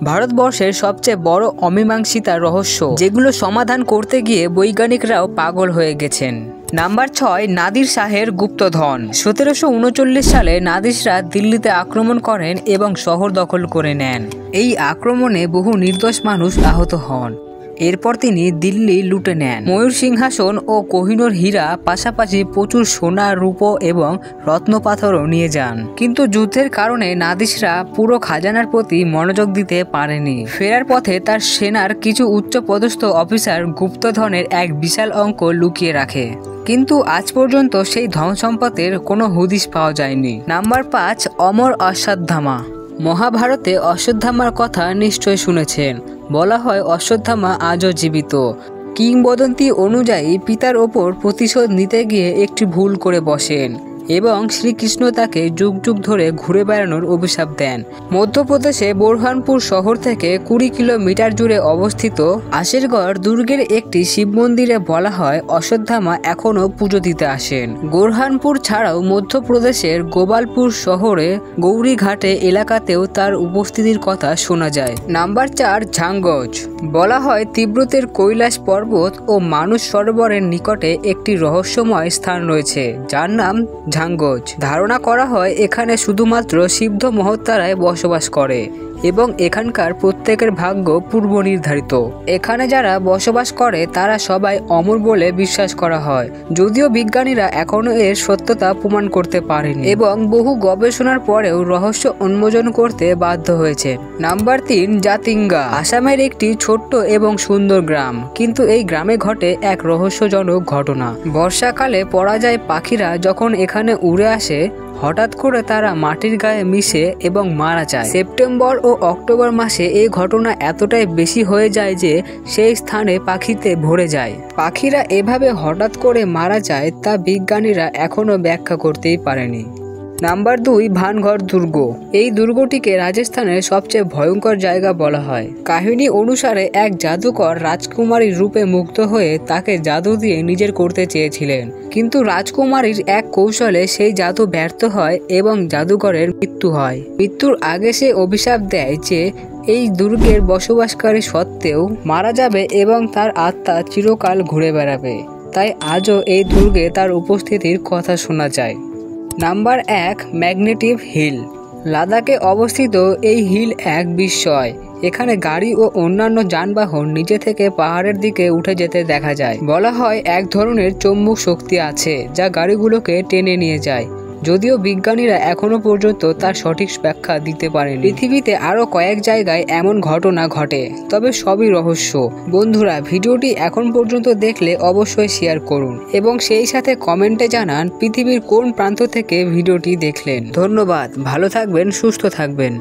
ভারতবর্ষের সবচেয়ে বড় অমীমাংসিত রহস্য, যেগুলো সমাধান করতে গিয়ে বৈজ্ঞানিকরাও পাগল হয়ে গেছেন। নাম্বার 6, নাদির শাহের গুপ্তধন। 1739 সালে নাদিররা দিল্লিতে আক্রমণ করেন এবং শহর দখল করে নেন। এই আক্রমণে বহু নির্দোষ মানুষ আহত হন। এরপর তিনি দিল্লি লুটে নেন। ময়ূর সিংহাসন ও কোহিনূর হীরা, পাশাপাশি প্রচুর সোনা, রূপো এবং রত্নপাথরও নিয়ে যান। কিন্তু যুদ্ধের কারণে নাদিররা পুরো খাজানার প্রতি মনোযোগ দিতে পারেনি। ফেরার পথে তার সেনার কিছু উচ্চপদস্থ অফিসার গুপ্তধনের এক বিশাল অঙ্ক লুকিয়ে রাখে, কিন্তু আজ পর্যন্ত সেই ধন সম্পদের কোনো হদিশ পাওয়া যায়নি। নাম্বার 5, অমর অশ্বত্থামা। মহাভারতে অশ্বত্থামার কথা নিশ্চয় শুনেছেন। বলা হয় অশ্বত্থামা আজও জীবিত। কিংবদন্তি অনুযায়ী পিতার ওপর প্রতিশোধ নিতে গিয়ে একটি ভুল করে বসেন এবং শ্রীকৃষ্ণ তাকে যুগ যুগ ধরে ঘুরে বেড়ানোর অভিশাপ দেন। মধ্যপ্রদেশে বোরহানপুর শহর থেকে 20 কিলোমিটার জুড়ে অবস্থিত আশেরগড় দুর্গের একটি শিব মন্দিরে বলা হয় অশ্বত্থামা এখনও পুজো দিতে আসেন। বোরহানপুর ছাড়াও মধ্যপ্রদেশের গোপালপুর শহরে গৌরীঘাটে এলাকাতেও তার উপস্থিতির কথা শোনা যায়। নাম্বার 4, ঝাঙ্গজ। বলা হয় তিব্বতের কৈলাস পর্বত ও মানস সরোবরের নিকটে একটি রহস্যময় স্থান রয়েছে, যার নাম ঝাঙ্গজ। ধারণা করা হয় এখানে শুধুমাত্র সিদ্ধ মহাত্মারাই বসবাস করে এবং এখানকার প্রত্যেকের ভাগ্য পূর্ব নির্ধারিত। এখানে যারা বসবাস করে তারা সবাই অমর বলে বিশ্বাস করা হয়, যদিও বিজ্ঞানীরা এখনো এর সত্যতা প্রমাণ করতে পারেনি এবং বহু গবেষণার পরেও রহস্য উন্মোচন করতে বাধ্য হয়েছে। নাম্বার 3, জাতিঙ্গা। আসামের একটি ছোট্ট এবং সুন্দর গ্রাম, কিন্তু এই গ্রামে ঘটে এক রহস্যজনক ঘটনা। বর্ষাকালে পরাজয় পাখিরা যখন এখানে উড়ে আসে, হঠাৎ করে তারা মাটির গায়ে মিশে এবং মারা যায়। সেপ্টেম্বর ও অক্টোবর মাসে এই ঘটনা এতটাই বেশি হয়ে যায় যে সেই স্থানে পাখিতে ভরে যায়। পাখিরা এভাবে হঠাৎ করে মারা যায় তা বিজ্ঞানীরা এখনো ব্যাখ্যা করতেই পারেনি। নাম্বার 2, ভানগড় দুর্গ। এই দুর্গটিকে রাজস্থানের সবচেয়ে ভয়ঙ্কর জায়গা বলা হয়। কাহিনী অনুসারে এক জাদুকর রাজকুমারীর রূপে মুগ্ধ হয়ে তাকে জাদু দিয়ে নিজের করতে চেয়েছিলেন, কিন্তু রাজকুমারীর এক কৌশলে সেই জাদু ব্যর্থ হয় এবং জাদুকরের মৃত্যু হয়। মৃত্যুর আগে সে অভিশাপ দেয় যে এই দুর্গের বসবাসকারী সত্ত্বেও মারা যাবে এবং তার আত্মা চিরকাল ঘুরে বেড়াবে। তাই আজও এই দুর্গে তার উপস্থিতির কথা শোনা যায়। Number 1, magnetic hill. লাদাখে অবস্থিত এই হিল এক বিস্ময়। এখানে গাড়ি ও অন্যান্য যানবাহন নিজে থেকে পাহাড়ের দিকে উঠে যেতে দেখা যায়। বলা হয় এক ধরনের চৌম্বক শক্তি আছে যা গাড়িগুলোকে টেনে নিয়ে যায়, যদিও বিজ্ঞানীরা এখনো পর্যন্ত তার সঠিক ব্যাখ্যা দিতে পারেন। পৃথিবীতে আরো কয়েক জায়গায় এমন ঘটনা ঘটে, তবে সবই রহস্য। বন্ধুরা, ভিডিওটি এখন পর্যন্ত দেখলে অবশ্যই শেয়ার করুন এবং সেই সাথে কমেন্টে জানান পৃথিবীর কোন প্রান্ত থেকে ভিডিওটি দেখলেন। ধন্যবাদ, ভালো থাকবেন, সুস্থ থাকবেন।